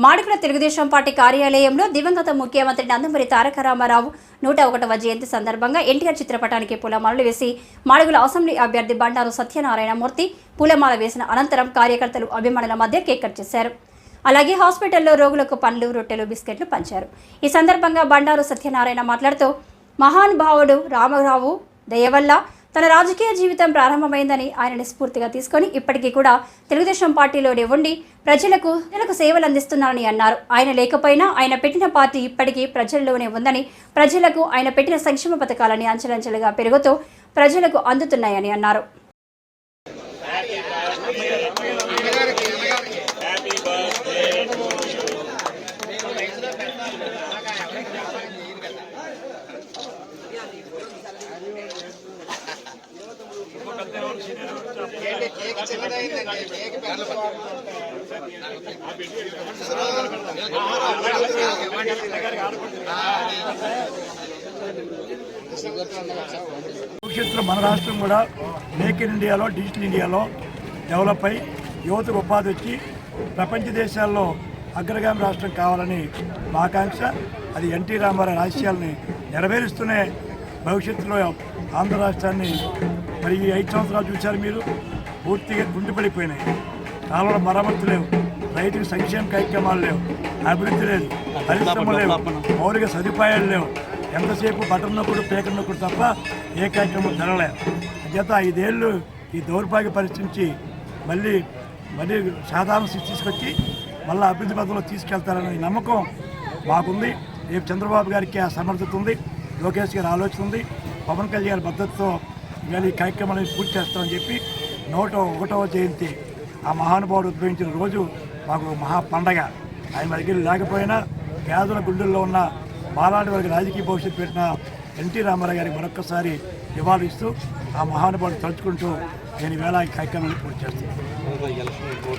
Madugula Telugu Desam party కార్యాలయంలో దివంగత ముఖ్యమంత్రి నందమూరి తారక రామారావు 101వ జయంతి సందర్భంగా ఎన్టీఆర్ చిత్రపటానికి పూలమాలలు వేసి మాడుగుల అసెంబ్లీ అభ్యర్థి బండారు సత్యనారాయణమూర్తి పూలమాల వేసిన అనంతరం కార్యకర్తలు అభిమానుల మధ్య కేక్ కట్ చేశారు. అలాగే హాస్పిటల్లో రోగులకు పండ్లు, రొట్టెలు, బిస్కెట్లు పంచారు. ఈ సందర్భంగా బండారు సత్యనారాయణ మాట్లాడుతూ మహానుభావుడు రామారావు దయ వల్ల తన రాజకీయ జీవితం ప్రారంభమైందని ఆయనని స్ఫూర్తిగా తీసుకొని ఇప్పటికీ కూడా తెలుగుదేశం పార్టీలోనే ఉండి ప్రజలకు సేవలు అందిస్తున్నారని అన్నారు. ఆయన లేకపోయినా ఆయన పెట్టిన పార్టీ ఇప్పటికీ ప్రజల్లోనే ఉందని, ప్రజలకు ఆయన పెట్టిన సంక్షేమ పథకాలని అంచెలంచెలుగా పెరుగుతూ ప్రజలకు అందుతున్నాయని అన్నారు. భవిష్యత్తులో మన రాష్ట్రం కూడా మేక్ ఇన్ ఇండియాలో, డిజిటల్ ఇండియాలో డెవలప్ అయి యువతకు ఉపాధి వచ్చి ప్రపంచ దేశాల్లో అగ్రగామి రాష్ట్రం కావాలని మా ఆకాంక్ష. అది ఎన్టీ రామారావు ఆశయాల్ని నెరవేరుస్తూనే భవిష్యత్తులో ఆంధ్ర రాష్ట్రాన్ని మరి ఈ 5 సంవత్సరాలు చూశారు మీరు, పూర్తిగా గుండెపడిపోయినాయి. కాలంలో మరమ్మతు లేవు, రైతుకు సంక్షేమ కార్యక్రమాలు లేవు, అభివృద్ధి లేదు, పరిశ్రమలు లేవు, మౌలిక సదుపాయాలు లేవు. ఎంతసేపు బటన్ నొక్కుడు, పేకర్ నొక్కుడు తప్ప ఏ కార్యక్రమం జరగలేదు. అంచేత 5 ఏళ్ళు ఈ దౌర్భాగ్య పరిస్థితి మళ్ళీ సాధారణ స్థితి తీసుకొచ్చి మళ్ళీ అభివృద్ధి పథంలో తీసుకెళ్తారనే నమ్మకం మాకుంది. రేపు చంద్రబాబు గారికి ఆ సమర్థత ఉంది, లోకేష్ గారి ఆలోచన ఉంది, పవన్ కళ్యాణ్ మద్దతుతో ఇవాళ ఈ కార్యక్రమాన్ని పూర్తి చేస్తామని చెప్పి 101వ జయంతి ఆ మహానుభావుడు ఉద్భవించిన రోజు మాకు మహా పండగ. ఆయన మా దగ్గర లేకపోయినా పేదల గుండెల్లో ఉన్న బాలాంటి వారికి రాజకీయ భవిష్యత్తు పెట్టిన ఎన్టీ రామారావు గారికి మరొక్కసారి నివాళిస్తూ ఆ మహానుభావుడు తలుచుకుంటూ నేను ఈవేళ ఈ కార్యక్రమాన్ని పూర్తి చేస్తాను.